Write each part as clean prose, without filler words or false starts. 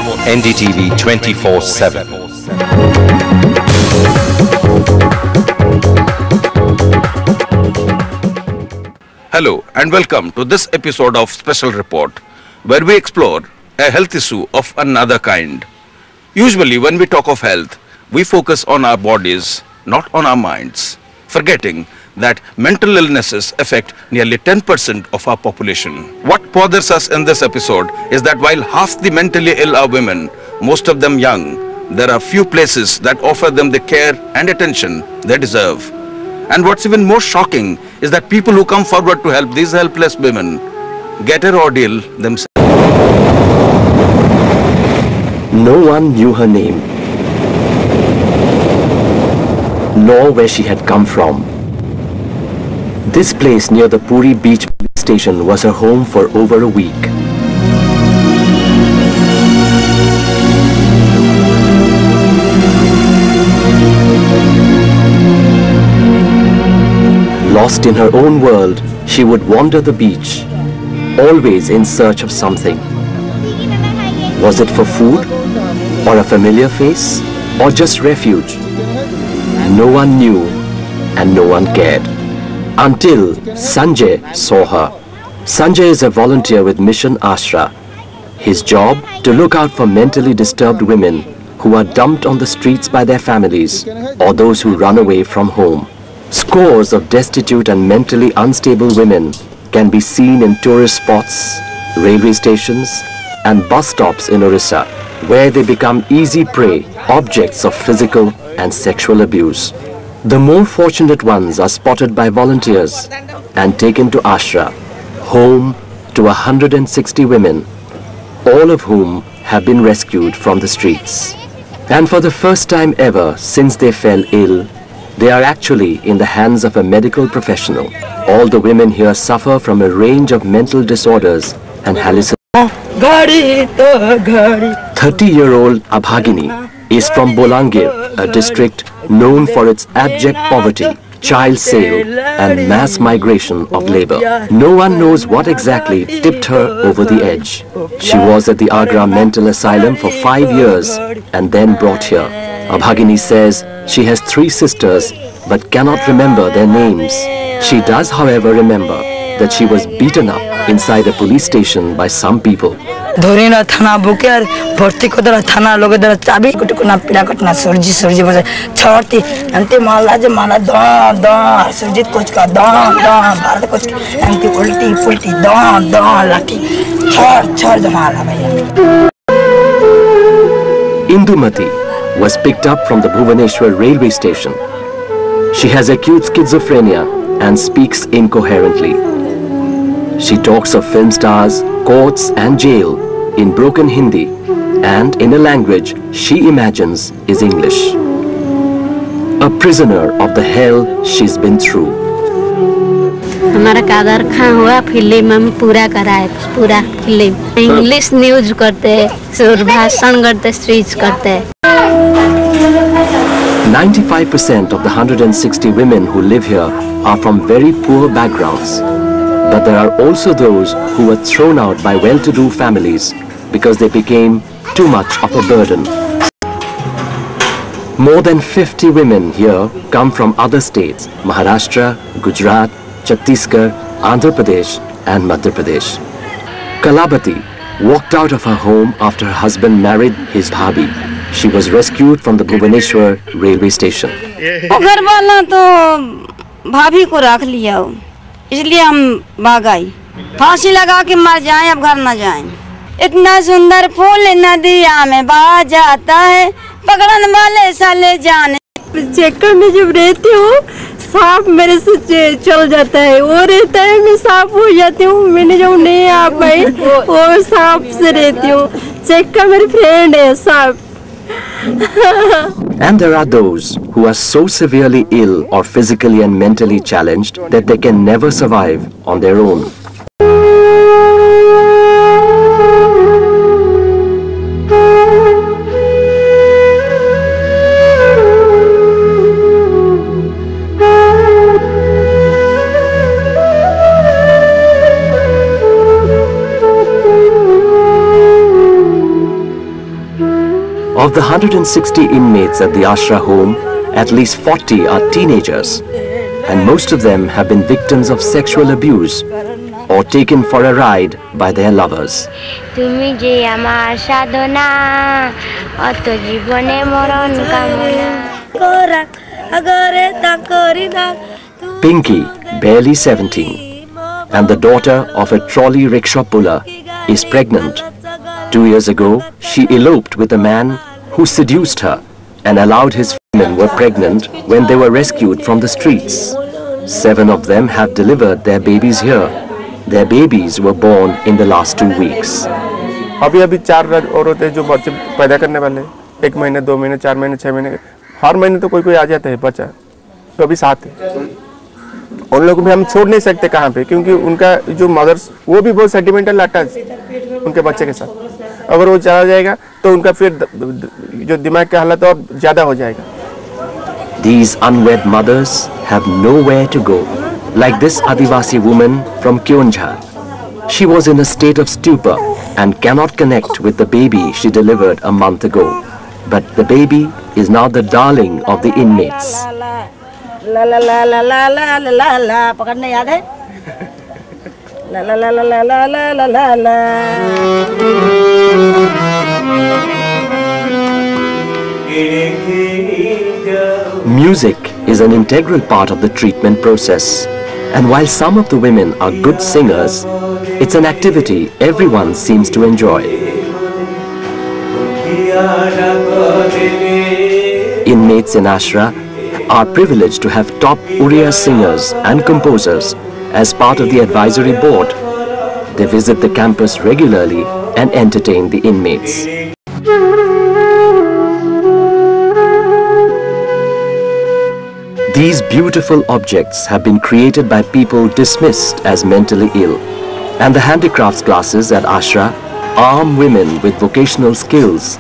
NDTV 24/7. Hello and welcome to this episode of Special Report, where we explore a health issue of another kind. Usually when we talk of health, we focus on our bodies, not on our minds, forgetting that mental illnesses affect nearly 10% of our population. What bothers us in this episode is that while half the mentally ill are women, most of them young, there are few places that offer them the care and attention they deserve. And what's even more shocking is that people who come forward to help these helpless women get an ordeal themselves. No one knew her name, nor where she had come from. This place near the Puri Beach police station was her home for over a week. Lost in her own world, she would wander the beach, always in search of something. Was it for food, or a familiar face, or just refuge? No one knew, and no one cared. Until Sanjay saw her. Sanjay is a volunteer with Mission Ashra. His job, to look out for mentally disturbed women who are dumped on the streets by their families, or those who run away from home. Scores of destitute and mentally unstable women can be seen in tourist spots, railway stations, and bus stops in Orissa, where they become easy prey, objects of physical and sexual abuse. The more fortunate ones are spotted by volunteers and taken to Ashra, home to 160 women, all of whom have been rescued from the streets. And for the first time ever since they fell ill, they are actually in the hands of a medical professional. All the women here suffer from a range of mental disorders and hallucinations. 30-year-old Abhagini is from Bolangir, a district known for its abject poverty, child sale and mass migration of labor. No one knows what exactly tipped her over the edge. She was at the Agra Mental Asylum for 5 years and then brought here. Abhagini says she has 3 sisters but cannot remember their names. She does, however, remember that she was beaten up inside a police station by some people. धोरीना थाना बुकेर भर्ती को दरा थाना लोग दरा चाबी कुछ को ना पिला कटना सरजी सरजी बजे छाड़ती अंतिम माला जे माला दां दां सरजीत कुछ का दां दां भारत कुछ अंतिम उल्टी पुल्टी दां दां लाठी छाड़ छाड़ जमाला भैया. Indumati was picked up from the Bhubaneswar railway station. She has acute schizophrenia and speaks incoherently. She talks of film stars, courts and jail in broken Hindi and in a language she imagines is English. A prisoner of the hell she's been through. हमारा कादर खां हुआ film हम पूरा कराए पूरा film English news करते सुर भाषण करते स्पीच करते. 95% of the 160 women who live here are from very poor backgrounds. But there are also those who were thrown out by well-to-do families because they became too much of a burden. More than 50 women here come from other states: Maharashtra, Gujarat, Chhattisgarh, Andhra Pradesh and Madhya Pradesh. Kalabati walked out of her home after her husband married his bhabi. She was rescued from the Bhubaneswar railway station. घर वाला तो भाभी को रख लिया, इसलिए हम भाग आई. फांसी लगा के मर जाएं, अब घर न जाएं. इतना सुंदर फूल नदिया में बहा जाता है, पकड़न वाले साले जाने. चक्कर में जब रहती हूँ सांप मेरे से चल जाता है, वो रहता है मैं सांप हो जाती हूँ. मैंने जब नहीं आ पाई वो सांप से रहती हूँ. चक्कर मेरी फ्रेंड है सांप. And there are those who are so severely ill or physically and mentally challenged that they can never survive on their own. Of the 160 inmates at the Ashra home, at least 40 are teenagers, and most of them have been victims of sexual abuse or taken for a ride by their lovers. Pinky, barely 17, and the daughter of a trolley rickshaw puller, is pregnant. 2 years ago, she eloped with a man who seduced her and allowed his women were pregnant when they were rescued from the streets. 7 of them have delivered their babies here. Their babies were born in the last 2 weeks. अभी 4 औरतें जो बच्चे पैदा करने वाले, 1 महीने, 2 महीने, 4 महीने, 6 महीने, हर महीने तो कोई आ जाता है बच्चा, तो अभी 7 है। उन लोगों को भी हम छोड़ नहीं सकते कहाँ पे, क्योंकि उनका जो मदर्स वो भी बहुत सेंटिमेंटल अटैच उनके बच्चे के साथ। अगर वो चला जाएगा तो उनका फिर जो दिमाग का हालत और ज़्यादा हो जाएगा। These unwed mothers have nowhere to go, like this Adivasi woman from Kyonjhar. She was in a state of stupor and cannot connect with the baby she delivered a month ago. But the baby is now the darling of the inmates. La la la la la la la la la, पकड़ने याद है? La la la la la la la la la la. Music is an integral part of the treatment process, and while some of the women are good singers, it's an activity everyone seems to enjoy. Inmates in Ashra are privileged to have top Uriya singers and composers as part of the advisory board. They visit the campus regularly and entertain the inmates. These beautiful objects have been created by people dismissed as mentally ill, and the handicrafts classes at Ashra arm women with vocational skills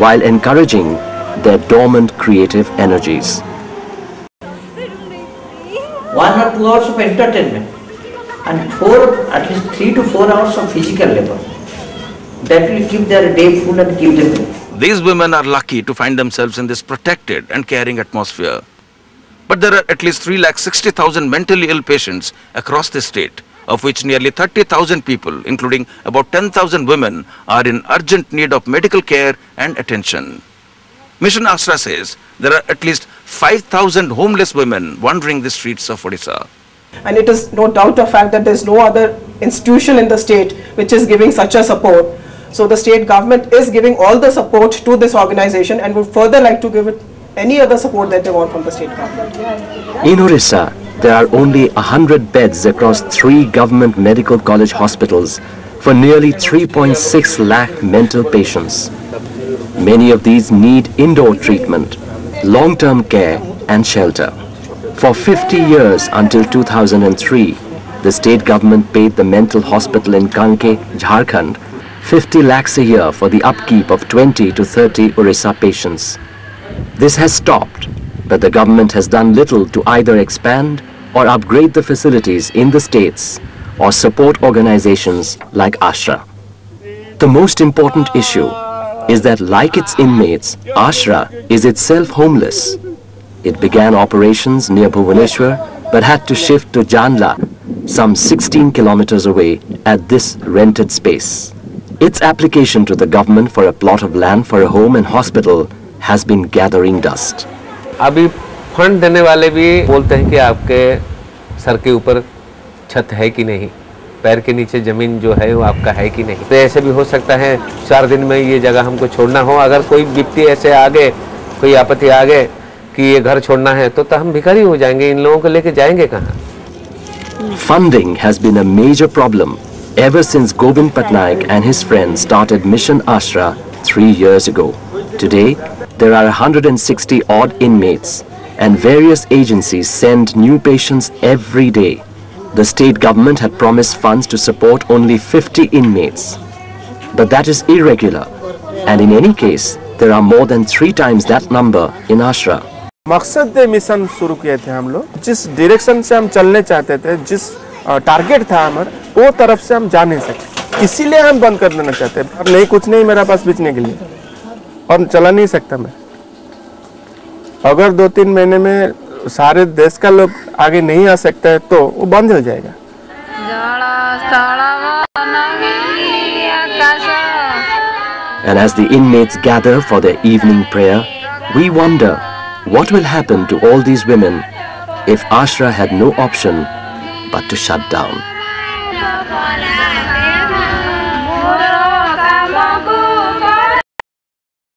while encouraging their dormant creative energies. 1 or 2 hours of entertainment and at least 3 to 4 hours of physical labor. That will keep their day full and keep them full. These women are lucky to find themselves in this protected and caring atmosphere. But there are at least 3,60,000 mentally ill patients across the state, of which nearly 30,000 people, including about 10,000 women, are in urgent need of medical care and attention. Mission Ashra says there are at least 5,000 homeless women wandering the streets of Odisha. And it is no doubt a fact that there is no other institution in the state which is giving such a support. So the state government is giving all the support to this organization and would further like to give it any other support that they want from the state government. In Odisha, there are only 100 beds across 3 government medical college hospitals for nearly 3.6 lakh mental patients. Many of these need indoor treatment, long-term care and shelter. For 50 years until 2003, the state government paid the mental hospital in Kanke, Jharkhand, 50 lakhs a year for the upkeep of 20 to 30 Orissa patients. This has stopped, but the government has done little to either expand or upgrade the facilities in the states or support organizations like Ashra. The most important issue is that, like its inmates, Ashra is itself homeless. It began operations near Bhubaneswar but had to shift to Janla, some 16 kilometers away, at this rented space. Its application to the government for a plot of land for a home and hospital has been gathering dust. अभी fund देने वाले भी बोलते हैं कि आपके sir के ऊपर छत है कि नहीं, पैर के नीचे जमीन जो है वो आपका है कि नहीं। तो ऐसे भी हो सकता है 4 दिन में ये जगह हमको छोड़ना हो। अगर कोई व्यक्ति ऐसे आगे, कोई आपत्ति आगे कि ये घर छोड़ना है तो हम भिखारी हो जाएंगे। इन लोगों को लेके जाएंगे कहाँ? Funding has been a major problem ever since Govind Patnaik and his friends started Mission Ashra 3 years ago. Today, there are 160 odd inmates, and various agencies send new patients every day. The state government had promised funds to support only 50 inmates. But that is irregular, and in any case, there are more than 3 times that number in Ashra. मकसद mission शुरू किए थे हम लोग, जिस direction से हम चलने चाहते थे, जिस टारगेट था हमारा, वो तरफ से हम जा नहीं सकते, इसीलिए हम बंद कर देना चाहते हैं। अब नहीं, कुछ नहीं मेरा पास बेचने के लिए। और चला नहीं सकता मैं। अगर 2-3 महीने में सारे देश का लोग आगे नहीं आ सकता है तो वो बंद हो जाएगा। And as the inmates gather for their evening prayer, we wonder what will happen to all these women if Ashra had no option but to shut down.